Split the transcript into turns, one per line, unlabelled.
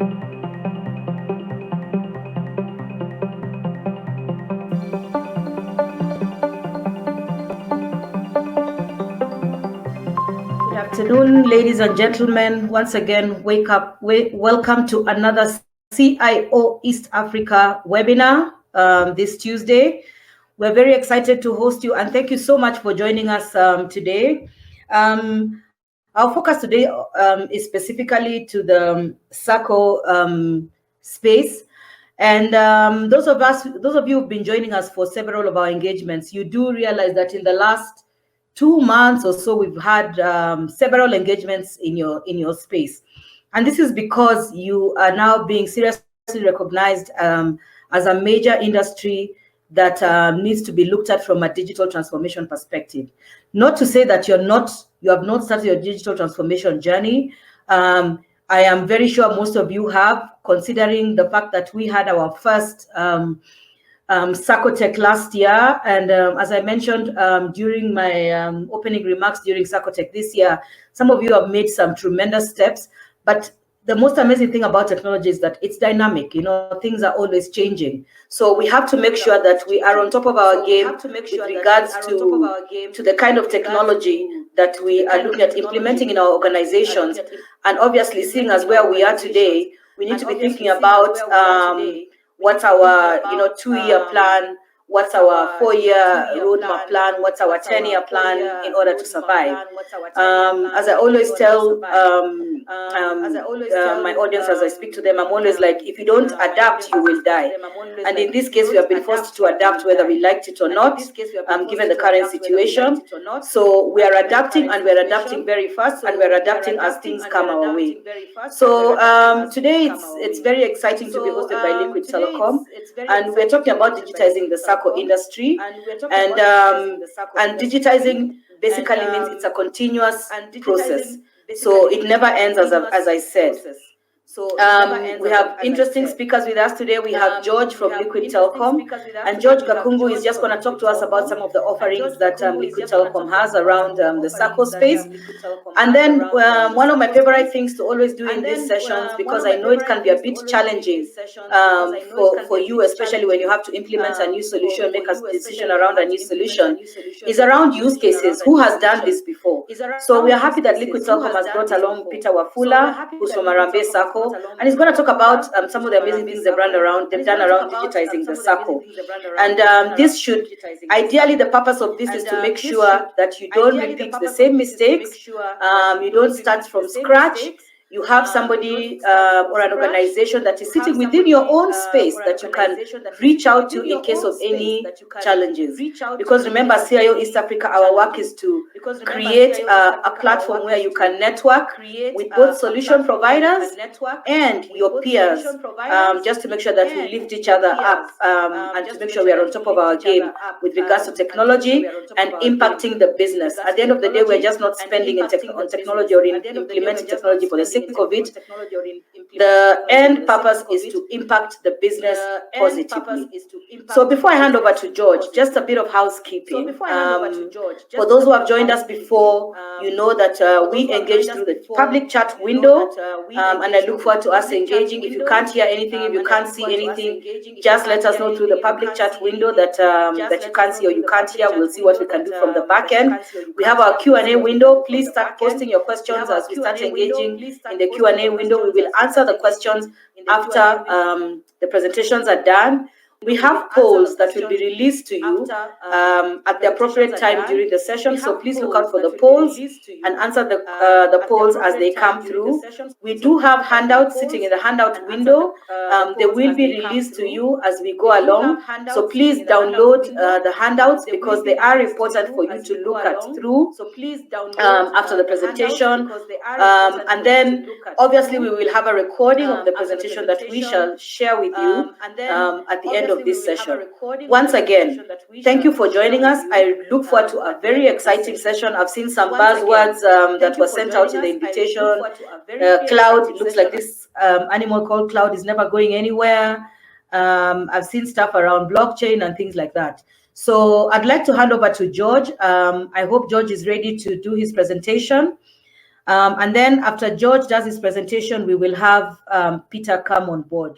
Good afternoon, ladies and gentlemen. Once again, welcome to another CIO East Africa webinar this Tuesday. We're very excited to host you, and thank you so much for joining us today. Our focus today is specifically to the Sacco space. And those of you who've been joining us for several of our engagements, you do realize that in the last 2 months or so, we've had several engagements in your space. And this is because you are now being seriously recognized as a major industry that needs to be looked at from a digital transformation perspective. Not to say that you have not started your digital transformation journey. I am very sure most of you have, considering the fact that we had our first Sacco-Tech last year. And as I mentioned during my opening remarks during Sacco-Tech this year, some of you have made some tremendous steps. But the most amazing thing about technology is that it's dynamic. Things are always changing. So we have to make sure that we are on top of our game with regards to the kind of technology that we are looking at implementing in our organizations. And obviously, seeing as where we are today, we need to be thinking about what's our 2-year plan, what's our 4-year roadmap plan, what's our 10-year plan in order to survive. As I always tell my audience as I speak to them, I'm always like, if you don't adapt, you will die. And in this case, we have been forced to adapt whether we liked it or not, given the current situation. So we are adapting, and we're adapting very fast, and we're adapting as things come our way. So today it's very exciting to be hosted by Liquid Telecom, and we're talking about digitizing the Sacco industry. And digitizing basically means it's a continuous process. So it never ends, as I said. We have interesting speakers with us today. We have George from Liquid Telecom, and George Gakungu is just going to talk to us about some of the offerings that Liquid Telecom has around the Sacco space. And then one of my favorite things to always do in these sessions, because I know it can be a bit challenging for you, especially when you have to implement a new solution, make a decision around a new solution, is around use cases. Who has done this before? So we are happy that Liquid Telecom has brought along Peter Wafula, who's from Arambe Sacco, and he's going to talk about some of the amazing things they've done around digitizing the Sacco. And this should, ideally, the purpose of this is to make sure that you don't repeat the same mistakes, you don't start from scratch. You have somebody or an organization that is sitting within your own space that you can reach out to in case of any challenges. Because remember, CIO East Africa, our work is to create a platform where you can network with both solution providers and your peers, just to make sure that we lift each other up and to make sure we are on top of our game with regards to technology and impacting the business. At the end of the day, we're just not spending on technology or implementing technology for the sake of it. The end purpose is to impact the business positively. So before I hand over to George, just a bit of housekeeping. For those who have joined us before, you know that we engage through the public chat window, and I look forward to us engaging. If you can't hear anything, if you can't see anything, just let us know through the public chat window that you can't see or you can't hear. We'll see what we can do from the back end. We have our Q&A window. Please start posting your questions as we start engaging in the Q&A window. We will answer the questions after the presentations are done. We have polls that will be released to you at the appropriate time during the session, so please look out for the polls and answer the polls as they come through. We do have handouts sitting in the handout window. They will be released to you as we go along, so please download the handouts because they are important for you to look at through after the presentation. And then obviously we will have a recording of the presentation that we shall share with you at the end of this session. Once again, thank you for joining us. I look forward to a very exciting session. I've seen some buzzwords that were sent out in the invitation. Cloud, it looks like this animal called cloud is never going anywhere. I've seen stuff around blockchain and things like that. So I'd like to hand over to George. I hope George is ready to do his presentation. And then after George does his presentation, we will have Peter come on board.